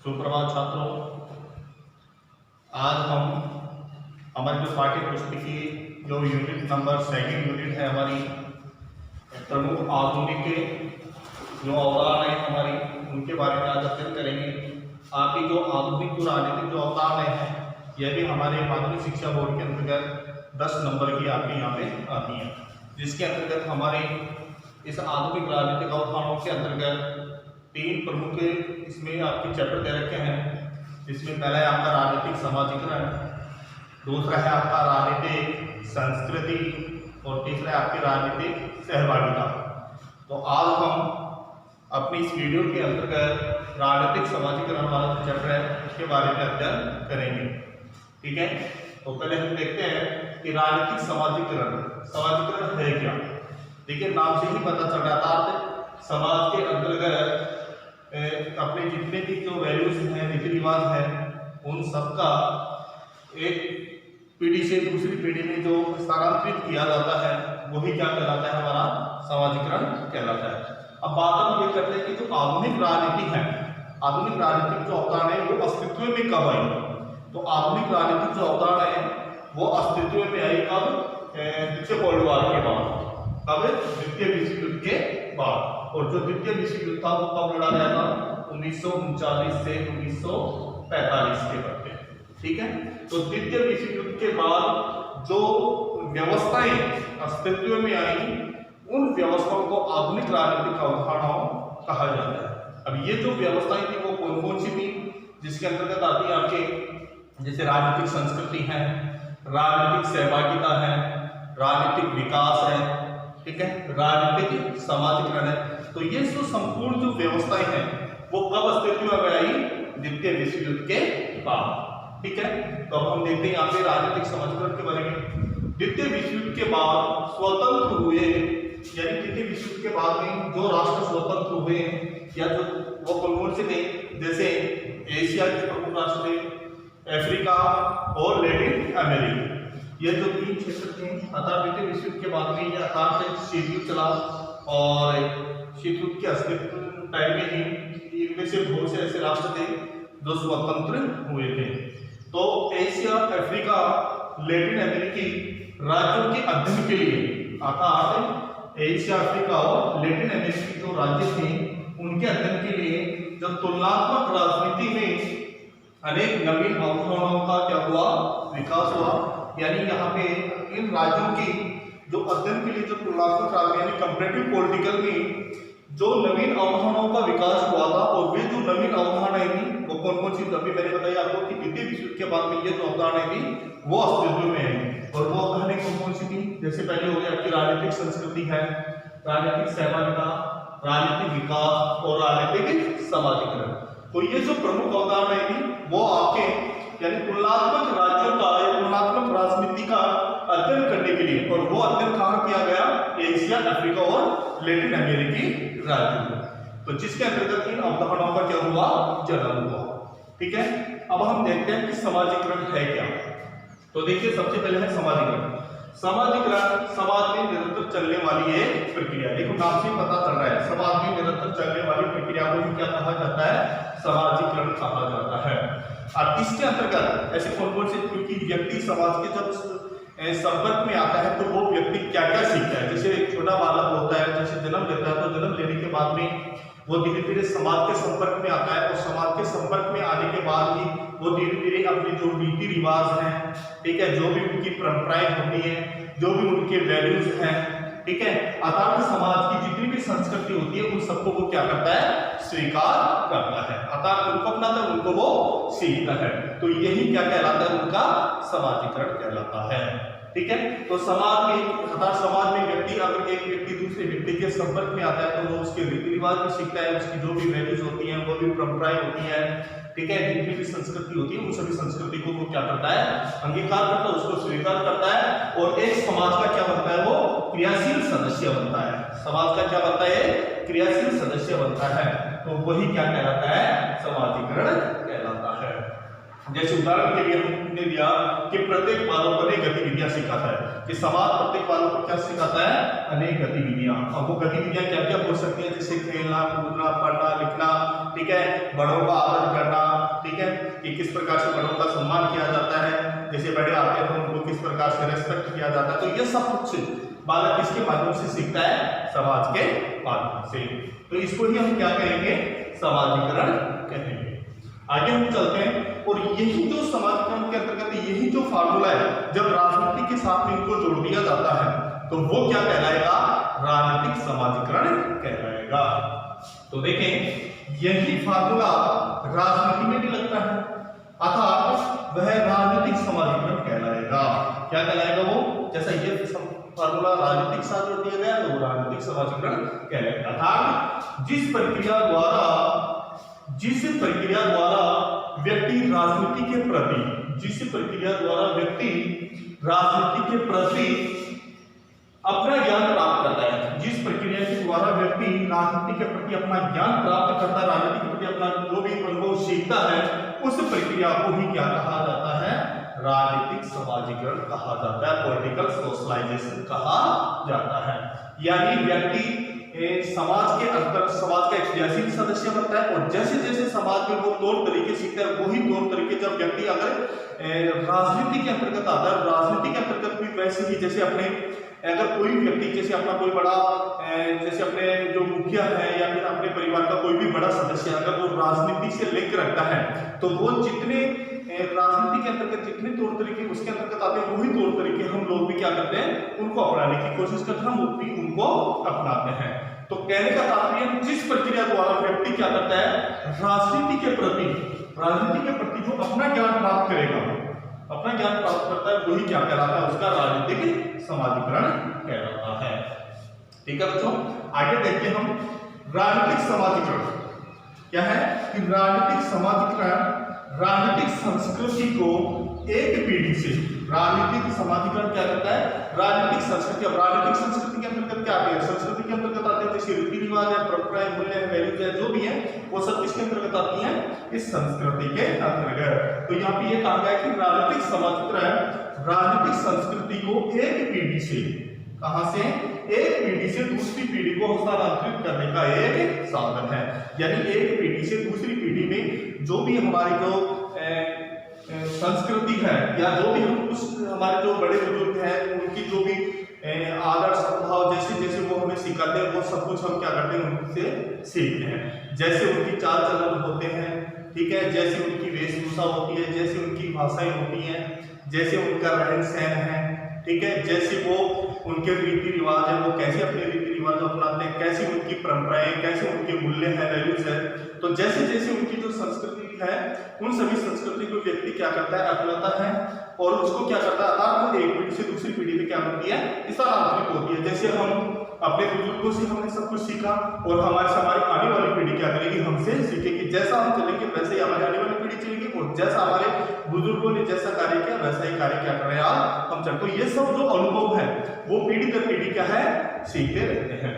सुप्रभात छात्रों। आज हम हमारी जो पाठ्य पुस्तक की जो यूनिट नंबर सेकंड यूनिट है हमारी प्रमुख आधुनिक के जो अवधारण है हमारी उनके बारे में आज अध्ययन करेंगे। आपकी जो आधुनिक जो राजनीतिक जो अवधारण है यह भी हमारे माध्यमिक शिक्षा बोर्ड के अंतर्गत 10 नंबर की आपके यहाँ पे आती है, जिसके अंतर्गत हमारे इस आधुनिक राजनीतिक अवधारणों के अंतर्गत 3 प्रमुख इसमें आपके चैप्टर दे रखे हैं। इसमें पहला है आपका राजनीतिक समाजीकरण, दूसरा है आपका राजनीतिक संस्कृति और तीसरा है आपकी राजनीतिक सहभागिता। तो आज हम अपनी इस वीडियो के अंतर्गत राजनीतिक समाजीकरण वाला जो चैप्टर है उसके बारे में अध्ययन करेंगे। ठीक है, तो पहले हम देखते हैं कि राजनीतिक समाजीकरण है क्या। देखिए, नाम से ही पता चल रहा था समाज के अंतर्गत अपने जितने भी जो वैल्यूज हैं, रीति रिवाज हैं, उन सबका एक पीढ़ी से दूसरी पीढ़ी में जो स्थानांतरित किया जाता है वही क्या कहलाता है, हमारा समाजीकरण कहलाता है। अब बात हम ये करते हैं कि जो आधुनिक राजनीति है, आधुनिक राजनीतिक जो अवधारणा है वो अस्तित्व में कब आई। तो आधुनिक राजनीतिक जो अवधारणा है वो अस्तित्व में आई कब? द्वितीय वर्ल्ड वॉर के बाद। कब? द्वितीय विश्व युद्ध के बाद। और जो द्वितीय विश्व युद्ध था वो कब लड़ा गया था? 1939 से 1945 के मध्य। ठीक है, तो द्वितीय विश्व युद्ध के बाद जो व्यवस्थाएं अस्तित्व में आई उन व्यवस्थाओं को आधुनिक राजनीतिक अवधारणाओं कहा जाता है। अब ये जो व्यवस्थाएं थी वो कौन कौन सी थी, जिसके अंतर्गत आती है आपके जैसे राजनीतिक संस्कृति है, राजनीतिक सहभागिता है, राजनीतिक विकास है, ठीक है, राजनीतिक समाजीकरण है। तो ये जो संपूर्ण जो व्यवस्थाएं हैं वो कब अस्तित्व में आई? द्वितीय विश्व युद्ध के बाद। ठीक है, तो अब हम देखते हैं यहाँ पे राजनीतिक समाजीकरण के बारे में। द्वितीय विश्व युद्ध के बाद स्वतंत्र हुए, यानी द्वितीय विश्व युद्ध के बाद में जो राष्ट्र स्वतंत्र हुए या जो वो कौन से थे, जैसे एशिया के प्रमुख राष्ट्र थे, अफ्रीका और लैटिन अमेरिका, ये जो 3 क्षेत्र थे। अतः द्वितीय विश्व युद्ध के बाद में ये आकार से शीत युद्ध चला और शीत युद्ध के अस्तित्व टाइम में ही इनमें से बहुत से ऐसे राष्ट्र थे जो स्वतंत्र हुए थे। तो एशिया, अफ्रीका, लैटिन अमेरिकी राज्यों के अध्ययन के लिए अर्थात एशिया, अफ्रीका और लैटिन अमेरिकी जो राज्य थे उनके अध्ययन के लिए जब तुलनात्मक राजनीति में अनेक नवीन अवधारणाओं का क्या हुआ? विकास हुआ। यानी यहाँ पे इन राज्यों की जो अध्ययन के लिए जो तुलनात्मक राजनीति यानी कंपैरेटिव पॉलिटिकल में जो नवीन अवधारणाओं का विकास हुआ था, और वे जो नवीन अवधारणाएं थी वो कौन कौन सी? अभी मैंने बताया आपको कि द्वितीय विश्व युद्ध के बाद में ये जो अवधारणाएं थी वो अस्तित्व में आई। और वो अवधारणाएं कौन कौन सी थी? जैसे पहले हो गया आपकी राजनीतिक संस्कृति है, राजनीतिक सहभागिता, राजनीतिक विकास और राजनीतिक समाजीकरण। तो ये जो प्रमुख अवधारणाएं थी वो आपके यानी तुलनात्मक राज्यों का या तुलनात्मक राजनीति का अध्ययन करने के लिए, और वो अध्ययन कहाँ किया गया? एशिया, अफ्रीका और लैटिन अमेरिकी राज्यों में। तो जिसके अंतर्गत इन अवधारणाओं का क्या हुआ? जन्म हुआ। ठीक है, अब हम देखते हैं कि समाजीकरण है क्या। तो देखिए, सबसे पहले है समाजीकरण। समाजीकरण समाज में निरंतर चलने वाली एक प्रक्रिया। देखो, नाम से पता चल रहा है समाज में निरंतर चलने वाली प्रक्रिया को ही क्या कहा जाता है? समाजीकरण कहा जाता है। और इसके अंतर्गत ऐसे कौन कौन से, क्योंकि व्यक्ति समाज के जब संपर्क में आता है तो वो व्यक्ति क्या क्या सीखता है। जैसे एक छोटा बालक होता है, जैसे जन्म लेता है, तो जन्म लेने के बाद में वो धीरे धीरे समाज के संपर्क में आता है, और समाज के संपर्क में आने के बाद ही वो धीरे धीरे अपने जो रीति रिवाज हैं, ठीक है, जो भी उनकी परंपराएं होती हैं, जो भी उनके वैल्यूज हैं, ठीक है, अर्थात समाज की जितनी भी संस्कृति होती है उन सबको वो क्या करता है? स्वीकार करता है, अर्थात उनको अपनाता है, उनको वो सीखता है। तो यही क्या कहलाता है? उनका समाजीकरण कहलाता है। ठीक है, तो समाज में अर्थात समाज में व्यक्ति अगर एक व्यक्ति दूसरे व्यक्ति के संपर्क में आता है तो वो उसके रीति रिवाज भी सीखता है, उसकी जो भी वैल्यूज होती हैं, वो भी परंपराएं होती हैं, ठीक है, जितनी भी संस्कृति होती है उन सभी संस्कृति को वो क्या करता है? अंगीकार करता है, उसको स्वीकार करता है, और एक समाज का क्या बनता है? वो क्रियाशील सदस्य बनता है। समाज का क्या बनता है? क्रियाशील सदस्य बनता है। तो वही क्या कहलाता है? समाजीकरण कहलाता है। जैसे उदाहरण के लिए हमने दिया कि प्रत्येक बालक को अनेक गतिविधियां सिखाता है, कि समाज प्रत्येक बालक को क्या सिखाता है? अनेक गतिविधियां। और वो गतिविधियां क्या क्या हो सकती हैं? जैसे खेलना, कूदना, पढ़ना, लिखना, ठीक है, बड़ों का आदर करना, कि किस प्रकार से बड़ों का सम्मान किया जाता है, जैसे बड़े आते हैं तो उनको किस प्रकार से रेस्पेक्ट किया जाता है। तो ये सब कुछ बालक किसके माध्यम से सीखता है, समाज के माध्यम से। तो इसको ही हम क्या कहेंगे, समाजीकरण कहेंगे। आगे हम चलते हैं और यही जो समाजीकरण के अंतर्गत यही जो फार्मूला है, जब राजनीति के साथ में इनको जोड़ दिया जाता है तो वो क्या कहलाएगा, राजनीतिक समाजीकरण कहलाएगा। तो देखें यही फार्मूला राजनीति में भी लगता है, अर्थात वह राजनीतिक समाजीकरण कहलाएगा। क्या कहलाएगा वो, जैसा ये फार्मूला राजनीतिक साथ जोड़ दिया गया तो वो राजनीतिक समाजीकरण कहलाएगा। अर्थात जिस प्रक्रिया द्वारा व्यक्ति राजनीति के प्रति, जिस प्रक्रिया द्वारा व्यक्ति राजनीति के प्रति अपना ज्ञान प्राप्त करता है, जिस प्रक्रिया के द्वारा व्यक्ति राजनीति के प्रति अपना ज्ञान प्राप्त करता है, राजनीति के प्रति अपना जो भी अनुभव सीखता है, उस प्रक्रिया को ही क्या कहा जाता है, राजनीतिक समाजीकरण कहा जाता है, पॉलिटिकल सोशलाइजेशन कहा जाता है। यानी व्यक्ति समाज के अंतर, समाज का एक क्रियाशील सदस्य बनता है और जैसे जैसे समाज में वो तौर तरीके सीखता है, वही तौर तरीके जब व्यक्ति अगर राजनीति के अंतर्गत आता है, राजनीति के अंतर्गत भी वैसे ही जैसे अपने अगर कोई व्यक्ति जैसे अपना कोई बड़ा जैसे अपने जो मुखिया है या फिर अपने परिवार का कोई भी बड़ा सदस्य अगर वो राजनीति से लिंक रखता है तो वो जितने राजनीति के अंतर्गत जितने तौर तरीके उसके अंतर्गत आते हैं, वही तौर तरीके हम लोग भी क्या करते हैं, उनको अपनाने की कोशिश करते हैं, हम भी उनको अपनाते हैं। तो कहने का तात्पर्य जिस प्रक्रिया द्वारा व्यक्ति क्या करता है, राजनीति के प्रति जो अपना ज्ञान प्राप्त करेगा, अपना ज्ञान प्राप्त करता है, वही क्या कहलाता है, उसका राजनीतिक समाजीकरण कहलाता है। ठीक है बच्चों, आगे देखते हैं हम राजनीतिक समाजीकरण क्या है कि राजनीतिक समाजीकरण राजनीतिक संस्कृति को एक पीढ़ी से, राजनीतिक समाजीकरण क्या करता है, राजनीतिक संस्कृति। अब राजनीतिक संस्कृति के अंतर्गत क्या आते हैं, संस्कृति के अंतर्गत आते हैं जैसे रीति रिवाज है, परंपराएं, मूल्य है, वैल्यूज है, जो भी है वो सब किसके अंतर्गत आती है, इस संस्कृति के अंतर्गत। तो यहाँ पे ये कहा गया कि राजनीतिक समाजीकरण राजनीतिक संस्कृति को एक पीढ़ी से, कहां से, एक पीढ़ी से दूसरी पीढ़ी को हस्तांतरित करने का एक साधन है। यानी एक पीढ़ी से दूसरी पीढ़ी में जो भी हमारी जो संस्कृति है या जो भी हम उस हमारे जो बड़े बुजुर्ग हैं उनकी जो भी आदर सद्भाव जैसे जैसे वो हमें सिखाते हैं, वो सब कुछ हम क्या करते हैं, उनसे सीखते हैं। जैसे उनकी चाल चलन होते हैं, ठीक है, जैसे उनकी वेशभूषा होती है, जैसे उनकी भाषाएं होती हैं, जैसे उनका रहन सहन है, ठीक है, जैसे वो उनके रीति रिवाज है, वो कैसे अपने रीति रिवाज अपनाते हैं, कैसे उनकी परंपराएं, कैसे उनके मूल्य है, वैल्यूज है। तो जैसे जैसे उनकी जो संस्कृति है, उन सभी संस्कृति को व्यक्ति क्या करता है, अपनाता है और उसको क्या करता है, वो एक पीढ़ी से दूसरी पीढ़ी में क्या होती है, स्थानांतरित होती है। जैसे हम अपने बुजुर्गों से हमने सब कुछ सीखा और हमारी आने वाली पीढ़ी क्या करेगी, हमसे सीखेगी। जैसा हम चलेंगे वैसे ही हमारी आने वाली पीढ़ी चलेगी और जैसा हमारे बुजुर्गों ने जैसा कार्य किया वैसा ही कार्य क्या कर रहे हैं हम चल। तो ये सब जो अनुभव है वो पीढ़ी दर पीढ़ी क्या है, सीखते रहते हैं।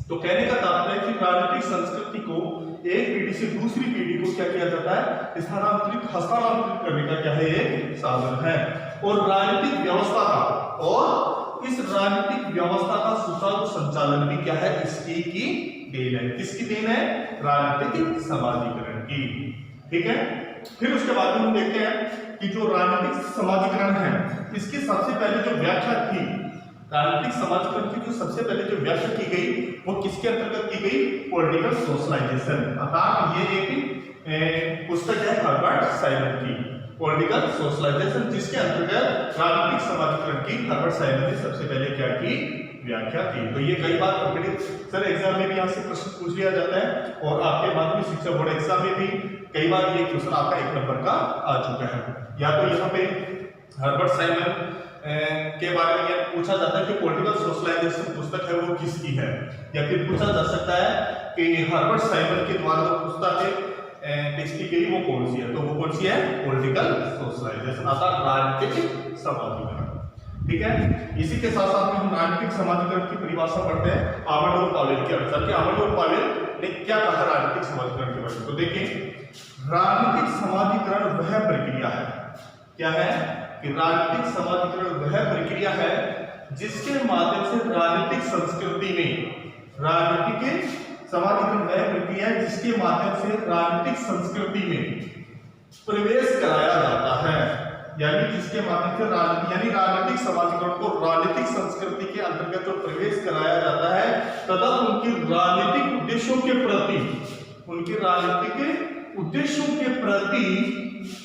तो कहने का तात्पर्य है कि राजनीतिक संस्कृति को एक पीढ़ी से दूसरी पीढ़ी को क्या किया जाता है, हस्तांतरित करने का क्या है, एक साधन है। और राजनीतिक व्यवस्था का, और इस राजनीतिक व्यवस्था का सुचारू संचालन भी क्या है, इसकी की देन है। किसकी देन है, राजनीतिक समाजीकरण की। ठीक है, फिर उसके बाद हम देखते हैं कि जो राजनीतिक समाजीकरण है इसकी सबसे पहले जो व्याख्या थी, राजनीतिक समाजीकरण की जो सबसे पहले जो व्याख्या की गई वो किसके अंतर्गत की गई, पॉलिटिकल सोशलाइजेशन। अर्थात ये एक पुस्तक है हर्बर्ट साइमन की, पॉलिटिकल सोशलाइजेशन, जिसके अंतर्गत राजनीतिक समाजीकरण की हर्बर्ट साइमन ने सबसे पहले क्या की, व्याख्या की। तो ये कई बार कॉम्पिटिटिव सर एग्जाम में भी यहाँ से प्रश्न पूछ लिया जाता है और आपके माध्यमिक शिक्षा बोर्ड एग्जाम में भी कई बार ये क्वेश्चन आपका 1 नंबर का आ चुका है। या तो यहाँ पे हर्बर्ट साइमन के बारे में यह पूछा जाता है कि पॉलिटिकल सोशलाइजेशन पुस्तक है वो किसकी है, या फिर पूछा जा सकता है कि हर्बर्ट साइमन के द्वारा जो पुस्तक पेश की गई वो कौन सी है, तो वो कौन सी है, पॉलिटिकल सोशलाइजेशन अर्थात राजनीतिक समाजीकरण। ठीक है, इसी के साथ साथ में हम राजनीतिक समाजीकरण की परिभाषा पढ़ते हैं आर्मंड और पावेल के अनुसार कि आर्मंड और पावेल ने क्या कहा राजनीतिक समाजीकरण के बारे में। तो देखिए, राजनीतिक समाजीकरण वह प्रक्रिया है, क्या है कि राजनीतिक समाजीकरण वह प्रक्रिया है जिसके माध्यम से राजनीतिक संस्कृति में, राजनीतिक समाजीकरण वह प्रक्रिया है जिसके माध्यम से राजनीतिक संस्कृति में प्रवेश कराया जाता है, यानी जिसके माध्यम से राजनीतिक समाजीकरण को राजनीतिक संस्कृति के अंतर्गत जो प्रवेश कराया जाता है तथा उनकी राजनीतिक उद्देश्यों के प्रति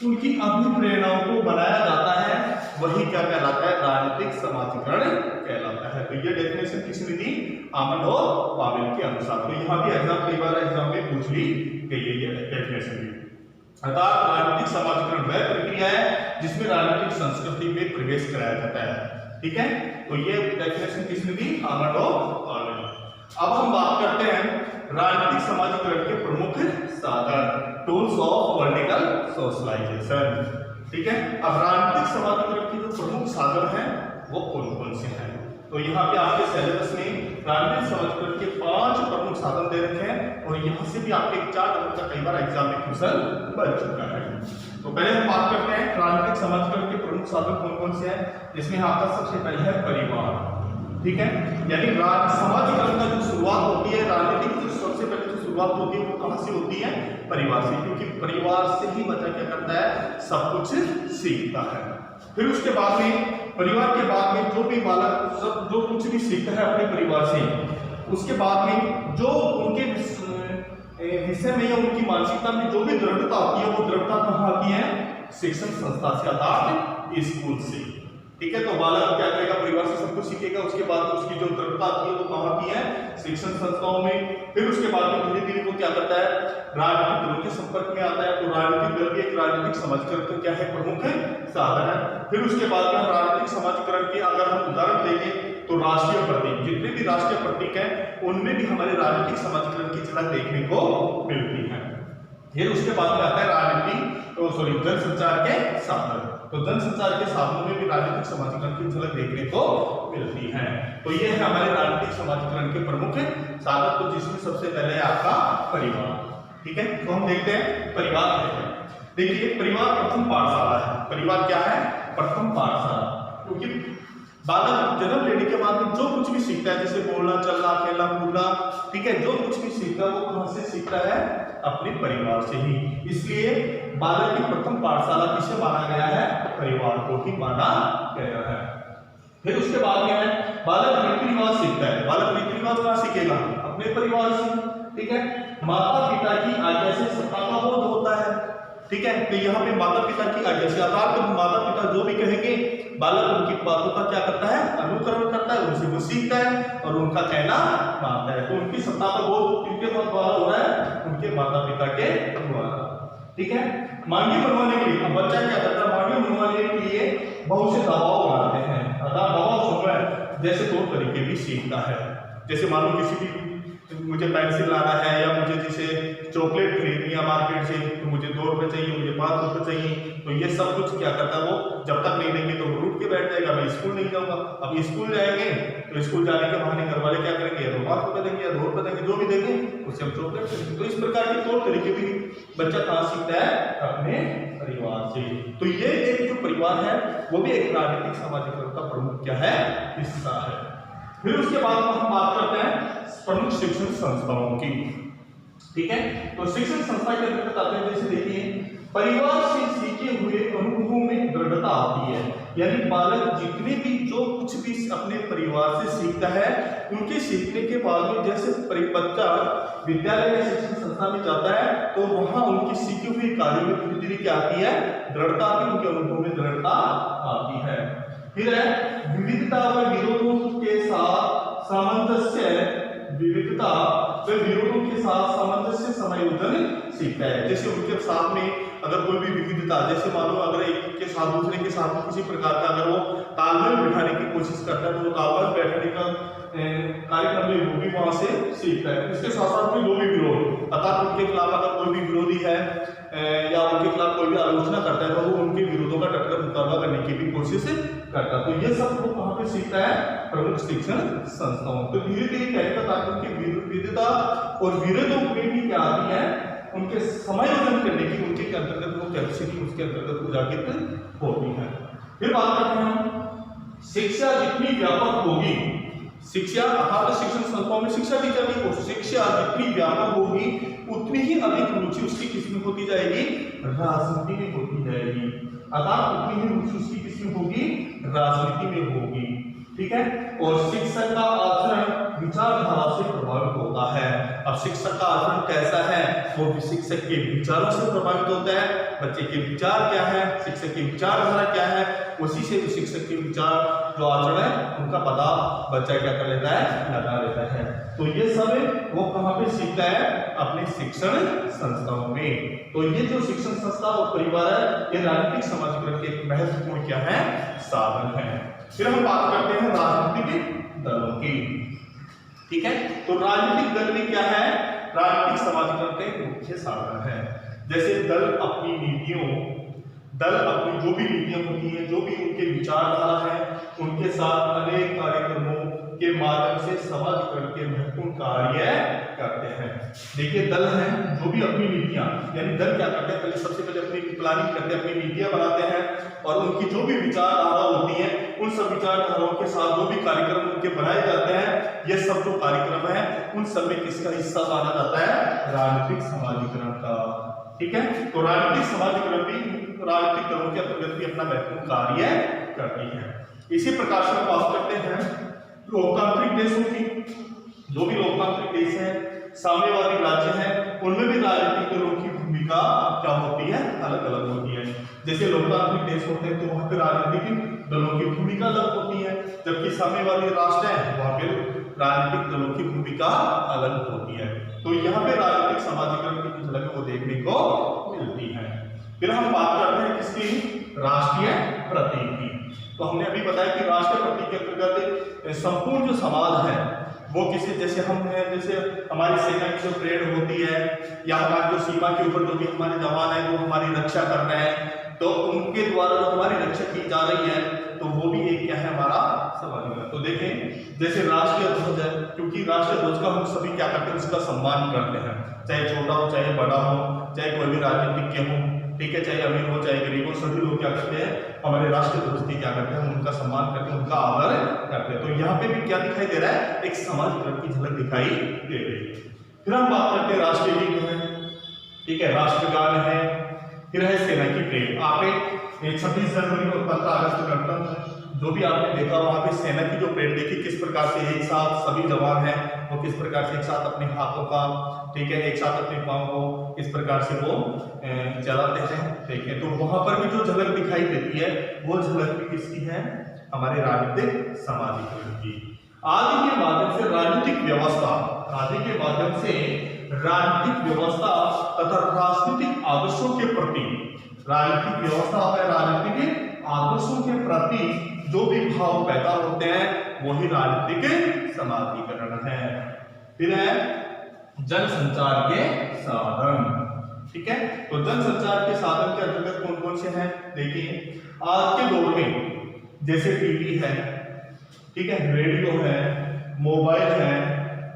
उनकी अभिप्रेरणाओं को बनाया जाता है, वही क्या कहलाता है, राजनीतिक समाजीकरण कहलाता है। तो ये डेफिनेशन किसने दी, आमंड और पावेल के अनुसार। तो यहाँ भी कई बार एग्जाम में पूछ ली गई है ये डेफिनेशन भी। अर्थात राजनीतिक समाजीकरण वह प्रक्रिया है जिसमें राजनीतिक संस्कृति में प्रवेश कराया जाता है। ठीक है, तो ये डेफिनेशन किसने दी, आमंड और पावेल। अब हम बात करते हैं राजनीतिक समाजीकरण के प्रमुख साधन, टूल्स ऑफ पॉलिटिकल सोशलाइजेशन। ठीक है, अब राजनीतिक समाजीकरण के जो प्रमुख साधन हैं वो कौन कौन से हैं, तो यहाँ पे आपके सिलेबस में राजनीतिक समाजीकरण के 5 प्रमुख साधन दे रखे हैं और यहाँ से भी आपके 4 नंबर का कई बार एग्जाम में क्वेश्चन बन चुका है। तो पहले हम बात करते हैं राजनीतिक समाजीकरण के प्रमुख साधन कौन कौन से हैं, जिसमें आपका सबसे पहले है परिवार। ठीक है, यानी समाजीकरण का जो शुरुआत होती है, राजनीतिक की सबसे पहले जो शुरुआत होती है वो कहाँ से होती है, परिवार से, क्योंकि परिवार से ही बच्चा क्या करता है, सब कुछ सीखता है। फिर उसके बाद में परिवार के बाद में जो भी बालक सब जो कुछ भी सीखता है अपने परिवार से, उसके बाद में जो उनके विषय में या उनकी मानसिकता में जो भी दृढ़ता आती है, वो दृढ़ता कहाँ आती है, शिक्षण संस्था से, अर्थात स्कूल से। ठीक है, तो बालक क्या करेगा, परिवार से सब कुछ सीखेगा, उसके बाद उसकी जो दृढ़ता आती है वो कहाँ आती है, शिक्षण संस्थाओं में। फिर उसके बाद में धीरे धीरे वो क्या करता है, राजनीतिक दलों के संपर्क में आता है। तो राजनीतिक दल भी एक राजनीतिक समाजीकरण का क्या है, प्रमुख साधन है। फिर उसके बाद में हम राजनीतिक समाजीकरण के अगर हम उदाहरण देंगे तो राष्ट्रीय प्रतीक, जितने भी राष्ट्रीय प्रतीक हैं उनमें भी हमारे राजनीतिक समाजीकरण की झलक देखने को मिलती है। फिर उसके बाद में आता है जनसंचार के साधन, तो जनसंचार के साधनों में भी राजनीतिक समाजीकरण की झलक देखने को मिलती है। तो ये है हमारे राजनीतिक समाजीकरण के प्रमुख साधन, तो जिसमें सबसे पहले है आपका परिवार। ठीक है, तो हम देखते हैं परिवार है। देखिए, परिवार प्रथम पाठशाला है। परिवार क्या है, प्रथम पाठशाला, क्योंकि बालक जन्म लेने के बाद में जो कुछ भी सीखता है, जैसे बोलना, चलना, खेलना, कूदना, ठीक है, जो कुछ भी सीखता है वो कहाँ से सीखता है, अपने परिवार से ही। इसलिए बालक की प्रथम पाठशाला किसे माना गया है, परिवार को ही माना गया है। फिर उसके बाद में है बालक रीति रिवाज सीखता है। बालक रीति रिवाज कहाँ सीखेगा, अपने परिवार से। ठीक है, माता पिता की आज्ञा से सत्ता का बोध होता है। ठीक है, तो यहाँ पे माता पिता की आज्ञा से, अर्थात तो माता पिता जो भी कहेंगे बालक उनकी बातों का क्या करता है, अनुकरण करता है, उनसे वो सीखता है और उनका कहना मानता है। तो उनकी सत्ता का बोध किनके द्वारा हो रहा है, उनके माता पिता के द्वारा। ठीक है, मांगे बनवाने के लिए अब बच्चा क्या करता है, मांगे बनवाने के लिए बहुत से दबाव बनाते हैं, अर्थात दबाव सुनकर जैसे तौर तरीके भी सीखता है। जैसे मान लो किसी भी मुझे पेंसिल लाना है या मुझे जैसे चॉकलेट खरीदनी है मार्केट से, तो मुझे 2 रुपये चाहिए, मुझे 5 रुपये चाहिए, तो ये सब कुछ क्या करता है वो, जब तक नहीं देंगे तो वो रूठ के बैठ जाएगा, मैं स्कूल नहीं जाऊंगा। अब स्कूल जाएंगे तो स्कूल जाने के बहाने घर वाले क्या करेंगे, या तो 5 रुपये देंगे या 2 रुपये देंगे, जो भी देंगे उससे हम चॉकलेट खरीदेंगे। तो इस प्रकार के तौर तरीके भी बच्चा कहाँ सीखता है, अपने परिवार से। तो ये एक जो परिवार है वो भी एक राजनीतिक समाजीकरण का प्रमुख क्या है, हिस्सा है। फिर उसके बाद हम बात करते हैं प्रमुख शिक्षण संस्थाओं की। ठीक है, तो शिक्षण संस्था के अंतर्गत आते हैं, जैसे देखिए परिवार से सीखे हुए अनुभवों में दृढ़ता आती है, यानी बालक जितने भी जो कुछ भी अपने परिवार से सीखता है, उनके सीखने के बाद में जैसे बच्चा विद्यालय या शिक्षण संस्था में जाता है तो वहां उनकी सीखी हुई कार्य में धीरे धीरे क्या आती है, दृढ़ता आती है, उनके अनुभव में दृढ़ता आती है। फिर है विविधता व विरोधों के साथ सामंजस्य, विविधता व विरोधों के साथ सामंजस्य समायोजन सीखता है। जैसे उनके साथ में अगर कोई भी विविधता, जैसे मानो अगर एक के साथ दूसरे के साथ किसी प्रकार का अगर वो तालमेल बिठाने की कोशिश करता है तो वो तालमेल बैठने का कार्यक्रम में वो भी वहां से सीखता है। इसके साथ साथ में जो भी विरोध, अर्थात उनके खिलाफ अगर कोई भी विरोधी है या उनके खिलाफ कोई भी आलोचना करता है तो वो उनके विरोधों का डटकर मुकाबला करने की भी कोशिश करता है। तो ये सब वो कहाँ पे सीखता है, प्रमुख शिक्षण संस्थाओं। तो धीरे धीरे कहता ताकि उनकी विविधता और विरोधों में भी क्या आती है, उनके समायोजन करने की उनके अंतर्गत वो कैपेसिटी उसके अंतर्गत उजागर होती है। फिर बात करते हैं हम शिक्षा जितनी व्यापक होगी शिक्षा अर्थात शिक्षण संस्थाओं में शिक्षा दी जाती है, शिक्षा जितनी व्यापक होगी उतनी ही अधिक रुचि उसकी किसमें होती जाएगी, राजनीति में होती जाएगी, अर्थात उतनी ही रुचि उसकी किसमें होगी, राजनीति में होगी। ठीक है, और शिक्षक का आचरण विचारधारा से प्रभावित होता है। अब शिक्षक का आचरण कैसा है, वो शिक्षक के विचारों से प्रभावित होता है। बच्चे के विचार क्या है, शिक्षक की विचारधारा क्या है, उसी से शिक्षक के विचार जो आचरण है उनका पता बच्चा क्या कर लेता है, लगा लेता है। तो ये सब वो कहाँ पे सीखता है, अपने शिक्षण संस्थाओं में। तो ये जो शिक्षण संस्था और परिवार है, ये राजनीतिक समाजीकरण के एक महत्वपूर्ण क्या है, साधन है। फिर हम बात करते हैं राजनीतिक दलों की। ठीक है, तो राजनीतिक दल में क्या है, राजनीतिक समाजीकरण के मुख्य साधन है। जैसे दल अपनी जो भी नीतियां होती है, जो भी उनके विचारधारा है, उनके साथ अनेक कार्यक्रमों के माध्यम से समाजीकरण के महत्वपूर्ण कार्य करते हैं। देखिए दल हैं जो भी अपनी नीतियां, यानी दल क्या करते हैं, पहले सबसे पहले अपनी प्लानिंग करते हैं, अपनी नीतियां बनाते हैं, और उनकी जो भी विचारधारा होती है उन सब विचारधाराओं के साथ जो भी कार्यक्रम उनके बनाए जाते हैं, ये सब जो कार्यक्रम है उन सब में किसका हिस्सा माना जाता है, राजनीतिक समाजीकरण का। ठीक है, तो राजनीतिक समाजीकरण भी राजनीतिक दलों के अंतर्गत भी अपना महत्वपूर्ण कार्य करती है। इसी प्रकार से बात करते हैं लोकतांत्रिक देशों की। जो भी लोकतांत्रिक देश है, साम्यवादी राज्य है, उनमें भी राजनीतिक दलों की भूमिका क्या होती है, अलग अलग होती है। जैसे लोकतांत्रिक देश होते हैं तो वहां पे राजनीतिक दलों की भूमिका अलग होती है, जबकि साम्यवादी राष्ट्र है वहां पे राजनीतिक दलों की भूमिका अलग होती है। तो यहाँ पे राजनीतिक समाजीकरण की झलक वो देखने को मिलती है। फिर हम बात करते हैं किसकी, राष्ट्रीय प्रतीक की। तो हमने अभी बताया कि राष्ट्रीय प्रतीक के अंतर्गत संपूर्ण जो समाज है वो किसी, जैसे हम हैं, जैसे हमारी सेना की जो परेड होती है, या हमारी जो सीमा के ऊपर जो भी हमारे जवान है वो हमारी रक्षा कर रहे हैं, तो उनके द्वारा जो हमारी रक्षा की जा रही है, तो वो भी एक क्या है, हमारा समाजीकरण। तो देखें जैसे राष्ट्रीय ध्वज है, क्योंकि राष्ट्रीय ध्वज का हम सभी क्या करते हैं, उसका सम्मान करते हैं, चाहे छोटा हो चाहे बड़ा हो, चाहे कोई भी राजनीतिज्ञ हो, ठीक है, चाहे अमीर हो चाहे गरीब हो, सभी लोग क्या करते हैं, हमारे राष्ट्रीय ध्वज की क्या करते हैं, उनका सम्मान करते हैं, उनका आदर करते हैं। तो यहाँ पे भी क्या दिखाई दे रहा है, एक समाजीकरण की झलक दिखाई दे रही है। फिर हम बात करते हैं राष्ट्रीय गीत है, ठीक है, राष्ट्रगान है, फिर है सेना की परेड। आपने 26 जनवरी और 15 अगस्त गणतंत्र जो भी आपने देखा, वहां पे सेना की जो परेड देखी, किस प्रकार से एक साथ सभी जवान हैं वो किस प्रकार से एक साथ अपने हाथों का, ठीक है, एक साथ अपने पांव को किस प्रकार से वो चलाते हैं। देखें तो वहां पर भी जो झलक दिखाई देती है वो झलक भी किसकी है, हमारे राजनीतिक समाजीकरण की। आदि के माध्यम से राजनीतिक व्यवस्था, आदि के माध्यम से राजनीतिक व्यवस्था तथा राजनीतिक आदर्शों के प्रति, राजनीतिक व्यवस्था और राजनीतिक आदर्शों के प्रति जो भी भाव पैदा होते हैं वही राजनीतिक समाजीकरण है। फिर है जनसंचार के साधन। ठीक है, तो जनसंचार के साधन के अंतर्गत कौन कौन से हैं, देखिए आज के दौर में जैसे टीवी है, ठीक है, रेडियो है, मोबाइल है,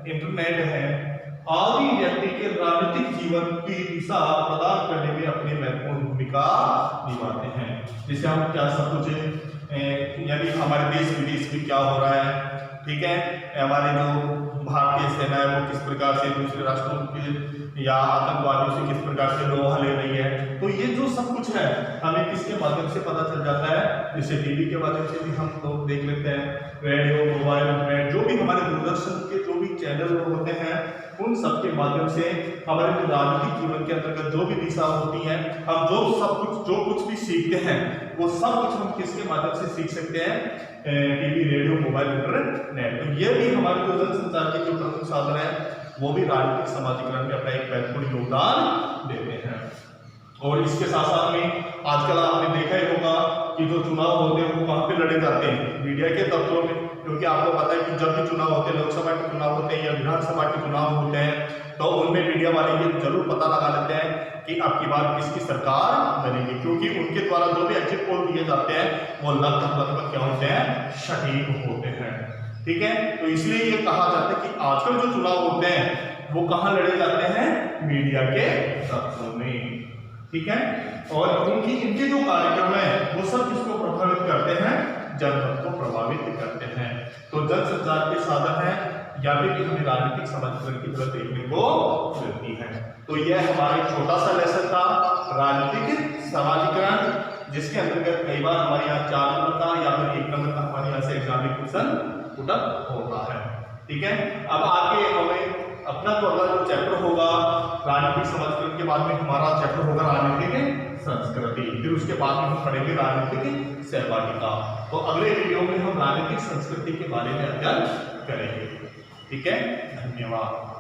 इंटरनेट है, आदि व्यक्ति के राजनीतिक जीवन की दिशा प्रदान करने में अपनी महत्वपूर्ण भूमिका निभाते हैं। जैसे हम क्या सब कुछ यानी हमारे देश विदेश में क्या हो रहा है, ठीक है, हमारे जो भारतीय सेना है वो किस प्रकार से दूसरे राष्ट्रों के या आतंकवादियों से किस प्रकार से लोहा ले रही है, तो ये जो सब कुछ है हमें किसके माध्यम से पता चल जाता है, जैसे टीवी के माध्यम से भी हम लोग देख लेते हैं, रेडियो, मोबाइल, इंटरनेट, जो भी हमारे दूरदर्शन के जो भी चैनल होते हैं उन सब के माध्यम से हमारे जो राजनीतिक जीवन के अंतर्गत जो भी दिशा होती है, हम जो कुछ भी सीखते हैं वो सब कुछ हम किसके माध्यम से सीख सकते हैं, टीवी, रेडियो, मोबाइल, इंटरनेट। तो ये भी हमारे जो जनसंचार के जो प्रमुख साधन है वो भी राजनीतिक समाजीकरण में अपना एक महत्वपूर्ण योगदान देते हैं। और इसके साथ साथ में आजकल आपने देखा ही होगा कि जो चुनाव होते हैं वो कहाँ पे लड़े जाते हैं, मीडिया के तत्वों में, क्योंकि आपको पता है कि जब भी चुनाव होते हैं, लोकसभा के चुनाव होते हैं या विधानसभा के चुनाव होते हैं, तो उनमें मीडिया वाले ये जरूर पता लगा लेते हैं कि अब की बार किसकी सरकार बनेगी, क्योंकि उनके द्वारा जो भी एग्जिट पोल दिए जाते हैं वो लगभग क्या होते हैं, सटीक होते हैं। ठीक है, तो इसलिए ये कहा जाता है कि आजकल जो चुनाव होते हैं वो कहाँ लड़े जाते हैं, मीडिया के तत्वों में। ठीक है, और इनके जो कार्यक्रम है वो सब किसको प्रभावित करते हैं, जनमत को प्रभावित करते हैं। तो जन संचार के साधन है या फिर हमें राजनीतिक समाजीकरण की तरफ देखने को मिलती है। तो यह हमारा छोटा सा लेसन था राजनीतिक समाजीकरण, जिसके अंतर्गत कई बार हमारे यहाँ 4 नंबर का या फिर 1 नंबर का हमारे यहाँ से एग्जाम में क्वेश्चन पुटअप होता है। ठीक है, अब आगे हमें अपना तो अगला जो चैप्टर होगा राजनीतिक समाजीकरण के बाद में हमारा चैप्टर होगा राजनीतिक संस्कृति, फिर उसके बाद में हम पढ़ेंगे राजनीतिक सहभागिता। तो अगले वीडियो में हम राजनीतिक संस्कृति के बारे में अध्ययन करेंगे। ठीक है, धन्यवाद।